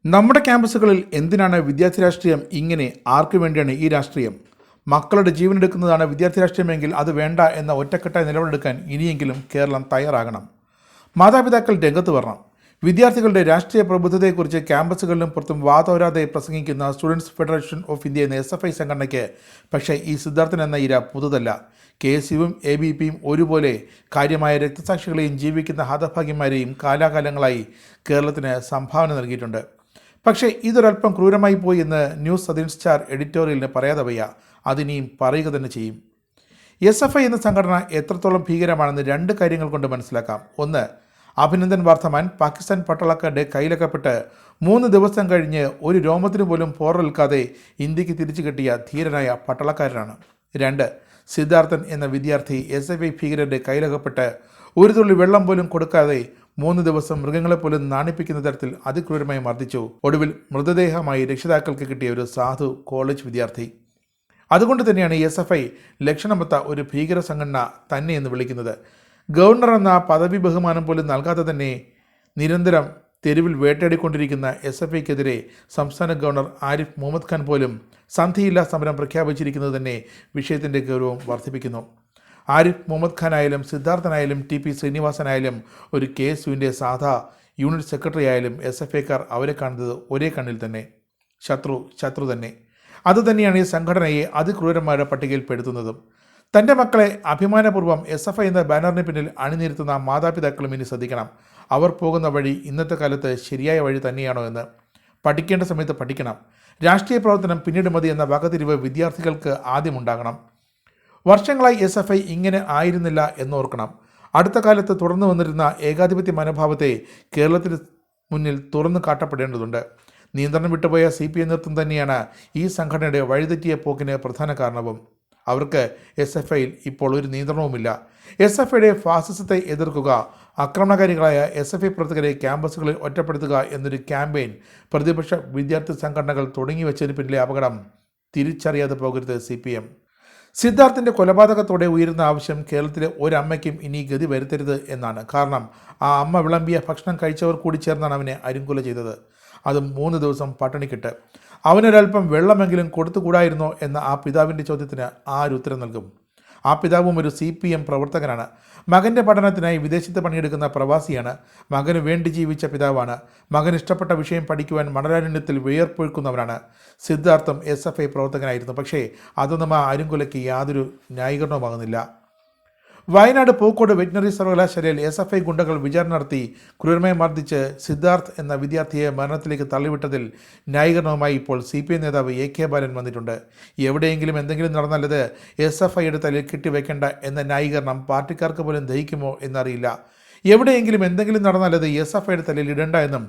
നമ്മുടെ ക്യാമ്പസുകളിൽ എന്തിനാണ് വിദ്യാർത്ഥി രാഷ്ട്രീയം? ഇങ്ങനെ ആർക്കു വേണ്ടിയാണ് ഈ രാഷ്ട്രീയം? മക്കളുടെ ജീവനെടുക്കുന്നതാണ് വിദ്യാർത്ഥി രാഷ്ട്രീയമെങ്കിൽ അത് വേണ്ട എന്ന ഒറ്റക്കെട്ടായ നിലപാടെടുക്കാൻ ഇനിയെങ്കിലും കേരളം തയ്യാറാകണം. മാതാപിതാക്കൾ രംഗത്ത് വരണം. വിദ്യാർത്ഥികളുടെ രാഷ്ട്രീയ പ്രബുദ്ധതയെക്കുറിച്ച് ക്യാമ്പസുകളിലും പുറത്തും വാതോരാതെ പ്രസംഗിക്കുന്ന സ്റ്റുഡൻസ് ഫെഡറേഷൻ ഓഫ് ഇന്ത്യ എന്ന SFI സംഘടനയ്ക്ക് പക്ഷേ ഈ സിദ്ധാർത്ഥൻ എന്ന ഇര പുതുതല്ല. KSUവും ABPയും ഒരുപോലെ കാര്യമായ രക്തസാക്ഷികളെയും ജീവിക്കുന്ന ഹതഭാഗ്യന്മാരെയും കാലാകാലങ്ങളായി കേരളത്തിന് സംഭാവന നൽകിയിട്ടുണ്ട്. പക്ഷേ ഇതൊരല്പം ക്രൂരമായി പോയി എന്ന് ന്യൂസ് 18 സ്റ്റാർ എഡിറ്റോറിയലിന് പറയാതെ വയ്യ. അതിനിയും പറയുക തന്നെ ചെയ്യും. SFI എന്ന സംഘടന എത്രത്തോളം ഭീകരമാണെന്ന് രണ്ട് കാര്യങ്ങൾ കൊണ്ട് മനസ്സിലാക്കാം. ഒന്ന്, അഭിനന്ദൻ വർദ്ധമാൻ പാകിസ്ഥാൻ പട്ടാളക്കാരുടെ കയ്യിലകപ്പെട്ട് 3 ദിവസം കഴിഞ്ഞ് ഒരു രോമത്തിന് പോലും പോറലേൽക്കാതെ ഇന്ത്യക്ക് തിരിച്ചു കിട്ടിയ ധീരനായ പട്ടാളക്കാരനാണ്. 2, സിദ്ധാർത്ഥൻ എന്ന വിദ്യാർത്ഥി SFI ഭീകരരുടെ കയ്യിലകപ്പെട്ട് ഒരു തുള്ളി വെള്ളം പോലും കൊടുക്കാതെ 3 ദിവസം മൃഗങ്ങളെപ്പോലും നാണിപ്പിക്കുന്ന തരത്തിൽ അതിക്രൂരമായി മർദ്ദിച്ചു. ഒടുവിൽ മൃതദേഹമായി രക്ഷിതാക്കൾക്ക് കിട്ടിയ ഒരു സാധു കോളേജ് വിദ്യാർത്ഥി. അതുകൊണ്ട് തന്നെയാണ് SFI ലക്ഷണമൊത്ത ഒരു ഭീകര സംഘടന തന്നെ എന്ന് വിളിക്കുന്നത്. ഗവർണർ എന്ന പദവി ബഹുമാനം പോലും നൽകാതെ തന്നെ നിരന്തരം തെരുവിൽ വേട്ടയാടിക്കൊണ്ടിരിക്കുന്ന SFIക്കെതിരെ സംസ്ഥാന ഗവർണർ ആരിഫ് മുഹമ്മദ് ഖാൻ പോലും സന്ധിയില്ലാ സമരം പ്രഖ്യാപിച്ചിരിക്കുന്നത് തന്നെ വിഷയത്തിൻ്റെ ഗൗരവം വർദ്ധിപ്പിക്കുന്നു. ആരിഫ് മുഹമ്മദ് ഖാൻ ആയാലും സിദ്ധാർത്ഥനായാലും TP ശ്രീനിവാസനായാലും ഒരു KSUവിൻ്റെ സാധാ യൂണിറ്റ് സെക്രട്ടറി ആയാലും SFIക്കാർ അവരെ കാണുന്നത് ഒരേ കണ്ണിൽ തന്നെ. ശത്രു തന്നെ. അതുതന്നെയാണ് ഈ സംഘടനയെ അതിക്രൂരന്മാരുടെ പട്ടികയിൽ പെടുത്തുന്നതും. തൻ്റെ മക്കളെ അഭിമാനപൂർവ്വം SFI എന്ന ബാനറിന് പിന്നിൽ അണിനിരത്തുന്ന മാതാപിതാക്കളും ഇനി ശ്രദ്ധിക്കണം. അവർ പോകുന്ന വഴി ഇന്നത്തെ കാലത്ത് ശരിയായ വഴി തന്നെയാണോ എന്ന്. പഠിക്കേണ്ട സമയത്ത് പഠിക്കണം. രാഷ്ട്രീയ പ്രവർത്തനം പിന്നീട് മതി എന്ന വകതിരിവ് വിദ്യാർത്ഥികൾക്ക് ആദ്യം ഉണ്ടാകണം. വർഷങ്ങളായി SFI ഇങ്ങനെ ആയിരുന്നില്ല എന്നോർക്കണം. അടുത്ത കാലത്ത് തുടർന്നു വന്നിരുന്ന ഏകാധിപത്യ മനോഭാവത്തെ കേരളത്തിന് മുന്നിൽ തുറന്നു കാട്ടപ്പെടേണ്ടതുണ്ട്. നിയന്ത്രണം വിട്ടുപോയ CPI നേതൃത്വം തന്നെയാണ് ഈ സംഘടനയുടെ വഴിതെറ്റിയ പോക്കിന് പ്രധാന കാരണവും. അവർക്ക് SFIയിൽ ഇപ്പോൾ ഒരു നിയന്ത്രണവുമില്ല. SFIയുടെ ഫാസിസത്തെ എതിർക്കുക, ആക്രമണകാരികളായ SFI പ്രവർത്തകരെ ക്യാമ്പസുകളിൽ ഒറ്റപ്പെടുത്തുക എന്നൊരു ക്യാമ്പയിൻ പ്രതിപക്ഷ വിദ്യാർത്ഥി സംഘടനകൾ തുടങ്ങി വെച്ചതിന് പിന്നിലെ അപകടം തിരിച്ചറിയാതെ പോകരുത് CPM. സിദ്ധാർത്ഥിൻ്റെ കൊലപാതകത്തോടെ ഉയരുന്ന ആവശ്യം കേരളത്തിലെ ഒരമ്മയ്ക്കും ഇനി ഗതി വരുത്തരുത് എന്നാണ്. കാരണം ആ അമ്മ വിളമ്പിയ ഭക്ഷണം കഴിച്ചവർ കൂടി ചേർന്നാണ് അവനെ അരുങ്കൊല ചെയ്തത്. അതും 3 ദിവസം പട്ടിണിക്കിട്ട്. അവനൊരൽപ്പം വെള്ളമെങ്കിലും കൊടുത്തുകൂടായിരുന്നോ എന്ന ആ പിതാവിൻ്റെ ചോദ്യത്തിന് ആരുത്തരം നൽകും? ആ പിതാവും ഒരു CPM പ്രവർത്തകനാണ്. മകൻ്റെ പഠനത്തിനായി വിദേശത്ത് പണിയെടുക്കുന്ന പ്രവാസിയാണ്. മകന് വേണ്ടി ജീവിച്ച പിതാവാണ്. മകൻ ഇഷ്ടപ്പെട്ട വിഷയം പഠിക്കുവാൻ മണലാരണ്യത്തിൽ വിയർപ്പൊഴുക്കുന്നവരാണ്. സിദ്ധാർത്ഥം SFI പ്രവർത്തകനായിരുന്നു. പക്ഷേ അതൊന്നും ആ അരുങ്കൊലയ്ക്ക് യാതൊരു ന്യായീകരണവുമാകുന്നില്ല. വയനാട് പൂക്കോട് വെറ്റിനറി സർവകലാശാലയിൽ SFI ഗുണ്ടകൾ വിചാരണ നടത്തി ക്രൂരമായി മർദ്ദിച്ച് സിദ്ധാർത്ഥ് എന്ന വിദ്യാർത്ഥിയെ മരണത്തിലേക്ക് തള്ളിവിട്ടതിൽ ന്യായീകരണവുമായി ഇപ്പോൾ CPI നേതാവ് AK ബാലൻ വന്നിട്ടുണ്ട്. എവിടെയെങ്കിലും എന്തെങ്കിലും നടന്നാലത് SFIയുടെ തലയിൽ കെട്ടിവെക്കേണ്ട എന്ന ന്യായീകരണം പാർട്ടിക്കാർക്ക് പോലും ദഹിക്കുമോ എന്നറിയില്ല. എവിടെയെങ്കിലും എന്തെങ്കിലും നടന്നാലത് SFIയുടെ തലയിൽ ഇടണ്ട എന്നും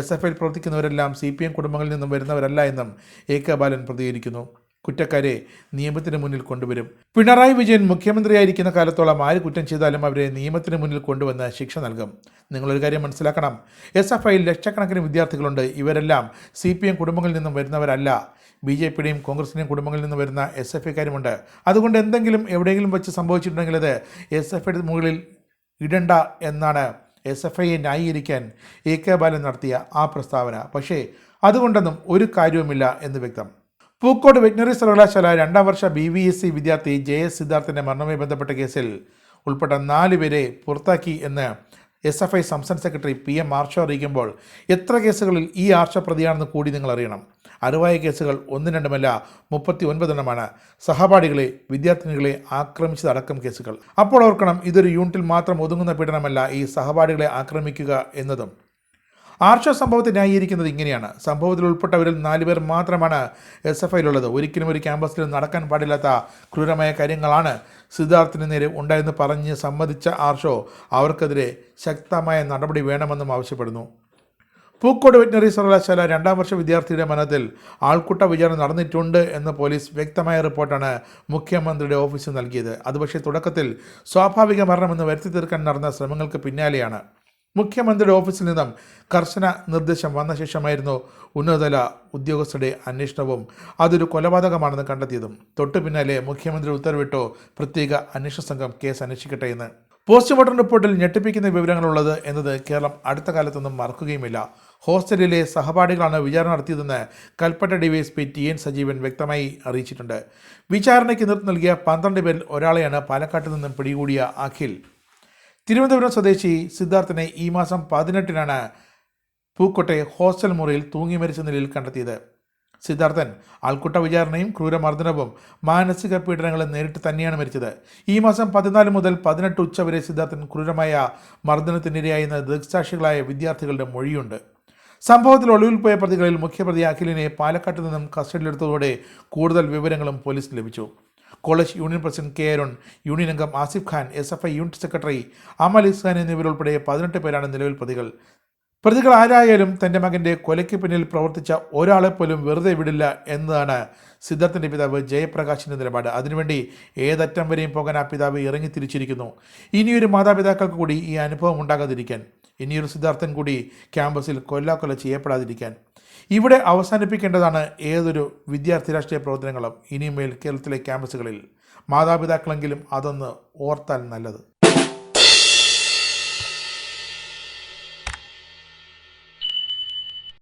SFIയിൽ പ്രവർത്തിക്കുന്നവരെല്ലാം CPM കുടുംബങ്ങളിൽ നിന്നും വരുന്നവരല്ല എന്നും AK ബാലൻ പ്രതികരിക്കുന്നു. കുറ്റക്കാരെ നിയമത്തിന് മുന്നിൽ കൊണ്ടുവരും. പിണറായി വിജയൻ മുഖ്യമന്ത്രിയായിരിക്കുന്ന കാലത്തോളം ആര് കുറ്റം ചെയ്താലും അവരെ നിയമത്തിന് മുന്നിൽ കൊണ്ടുവന്ന് ശിക്ഷ നൽകും. നിങ്ങളൊരു കാര്യം മനസ്സിലാക്കണം. SFIയിൽ ലക്ഷക്കണക്കിന് വിദ്യാർത്ഥികളുണ്ട്. ഇവരെല്ലാം CPM കുടുംബങ്ങളിൽ നിന്നും വരുന്നവരല്ല. BJPയുടെയും കോൺഗ്രസിൻ്റെയും കുടുംബങ്ങളിൽ നിന്ന് വരുന്ന SFIക്കാരുമുണ്ട്. അതുകൊണ്ട് എന്തെങ്കിലും എവിടെയെങ്കിലും വെച്ച് സംഭവിച്ചിട്ടുണ്ടെങ്കിൽ അത് SFIയുടെ മുകളിൽ ഇടണ്ട എന്നാണ് SFIയെ ന്യായീകരിക്കാൻ AK ബാലൻ നടത്തിയ ആ പ്രസ്താവന. പക്ഷേ അതുകൊണ്ടൊന്നും ഒരു കാര്യവുമില്ല എന്ന് വ്യക്തം. പൂക്കോട് വെറ്റിനറി സർവകലാശാല 2ാം വർഷ BVSC വിദ്യാർത്ഥി JS സിദ്ധാർത്ഥിൻ്റെ മരണവുമായി ബന്ധപ്പെട്ട കേസിൽ ഉൾപ്പെട്ട 4 പേരെ പുറത്താക്കി എന്ന് SFI സംസ്ഥാന സെക്രട്ടറി PM ആർഷോ അറിയിക്കുമ്പോൾ എത്ര കേസുകളിൽ ഈ ആർഷോ പ്രതിയാണെന്ന് കൂടി നിങ്ങൾ അറിയണം. അറിവായ കേസുകൾ 1, 2മല്ല 39 എണ്ണമാണ്. സഹപാഠികളെ, വിദ്യാർത്ഥിനികളെ ആക്രമിച്ചതടക്കം കേസുകൾ. അപ്പോൾ ഓർക്കണം, ഇതൊരു യൂണിറ്റിൽ മാത്രം ഒതുങ്ങുന്ന പീഡനമല്ല ഈ സഹപാഠികളെ ആക്രമിക്കുക എന്നതും. ആർഷോ സംഭവത്തെ ന്യായീകരിക്കുന്നത് ഇങ്ങനെയാണ്: സംഭവത്തിൽ ഉൾപ്പെട്ടവരിൽ 4 പേർ മാത്രമാണ് SFIയിലുള്ളത്. ഒരിക്കലും ഒരു ക്യാമ്പസിൽ നടക്കാൻ പാടില്ലാത്ത ക്രൂരമായ കാര്യങ്ങളാണ് സിദ്ധാർത്ഥിന് നേരെ ഉണ്ടായെന്ന് പറഞ്ഞ് സമ്മതിച്ച ആർഷോ അവർക്കെതിരെ ശക്തമായ നടപടി വേണമെന്നും ആവശ്യപ്പെടുന്നു. പൂക്കോട് വെറ്റിനറി സർവകലാശാല 2ാം വർഷ വിദ്യാർത്ഥിയുടെ മരണത്തിൽ ആൾക്കൂട്ട വിചാരണ നടന്നിട്ടുണ്ട് എന്ന പോലീസ് വ്യക്തമായ റിപ്പോർട്ടാണ് മുഖ്യമന്ത്രിയുടെ ഓഫീസിൽ നൽകിയത്. അത് പക്ഷേ തുടക്കത്തിൽ സ്വാഭാവിക മരണമെന്ന് വരുത്തി തീർക്കാൻ നടന്ന ശ്രമങ്ങൾക്ക് പിന്നാലെയാണ്. മുഖ്യമന്ത്രിയുടെ ഓഫീസിൽ നിന്നും കർശന നിർദ്ദേശം വന്ന ശേഷമായിരുന്നു ഉന്നതതല ഉദ്യോഗസ്ഥരുടെ അന്വേഷണവും അതൊരു കൊലപാതകമാണെന്ന് കണ്ടെത്തിയതും. തൊട്ടു പിന്നാലെ മുഖ്യമന്ത്രി ഉത്തരവിട്ടു പ്രത്യേക അന്വേഷണ സംഘം കേസ് അന്വേഷിക്കട്ടെ എന്ന്. പോസ്റ്റ്മോർട്ടം റിപ്പോർട്ടിൽ ഞെട്ടിപ്പിക്കുന്ന വിവരങ്ങളുള്ളത് എന്നത് കേരളം അടുത്ത കാലത്തൊന്നും മറക്കുകയുമില്ല. ഹോസ്റ്റലിലെ സഹപാഠികളാണ് വിചാരണ നടത്തിയതെന്ന് കൽപ്പറ്റ ഡിവൈഎസ്പി TN സജീവൻ വ്യക്തമായി അറിയിച്ചിട്ടുണ്ട്. വിചാരണയ്ക്ക് നേതൃത്വം നൽകിയ 12 പേരിൽ ഒരാളെയാണ് പാലക്കാട്ട് നിന്നും പിടികൂടിയ അഖിൽ. തിരുവനന്തപുരം സ്വദേശി സിദ്ധാർത്ഥിനെ ഈ മാസം 18-നാണ് പൂക്കോട്ടെ ഹോസ്റ്റൽ മുറിയിൽ തൂങ്ങി മരിച്ച നിലയിൽ കണ്ടെത്തിയത്. സിദ്ധാർത്ഥൻ ആൾക്കൂട്ട വിചാരണയും ക്രൂരമർദ്ദനവും മാനസിക പീഡനങ്ങളും നേരിട്ട് തന്നെയാണ് മരിച്ചത്. ഈ മാസം 14 മുതൽ 18 ഉച്ചവരെ സിദ്ധാർത്ഥൻ ക്രൂരമായ മർദ്ദനത്തിനിരയായെന്ന് ദൃക്സാക്ഷികളായ വിദ്യാർത്ഥികളുടെ മൊഴിയുണ്ട്. സംഭവത്തിൽ ഒളിവിൽ പോയ പ്രതികളിൽ മുഖ്യപ്രതി അഖിലിനെ പാലക്കാട്ട് നിന്നും കസ്റ്റഡിയിലെടുത്തതോടെ കൂടുതൽ വിവരങ്ങളും പോലീസിന് ലഭിച്ചു. College union president K. Arun, union അംഗം Asif Khan, SFI unit secretary Amal Iskhan എന്നിവരുൾപ്പെടെ 18 പേരാണ് നിലവിൽ പ്രതികൾ. പ്രതികൾ ആരായാലും തൻ്റെ മകൻ്റെ കൊലയ്ക്ക് പിന്നിൽ പ്രവർത്തിച്ച ഒരാളെപ്പോലും വെറുതെ വിടില്ല എന്നതാണ് സിദ്ധാർത്ഥിൻ്റെ പിതാവ് ജയപ്രകാശിൻ്റെ നിലപാട്. അതിനുവേണ്ടി ഏതറ്റം വരെയും പോകാൻ ആ പിതാവ് ഇറങ്ങി തിരിച്ചിരിക്കുന്നു. ഇനിയൊരു മാതാപിതാക്കൾക്ക് കൂടി ഈ അനുഭവം ഉണ്ടാകാതിരിക്കാൻ, ഇനിയൊരു സിദ്ധാർത്ഥൻ കൂടി ക്യാമ്പസിൽ കൊല്ലാക്കൊല ചെയ്യപ്പെടാതിരിക്കാൻ. ഇവിടെ അവസാനിപ്പിക്കേണ്ടതാണ് ഏതൊരു വിദ്യാർത്ഥി രാഷ്ട്രീയ പ്രവർത്തനങ്ങളും. ഇനിമേൽ കേരളത്തിലെ ക്യാമ്പസുകളിൽ മാതാപിതാക്കളെങ്കിലും അതൊന്ന് ഓർത്താൽ നല്ലത്.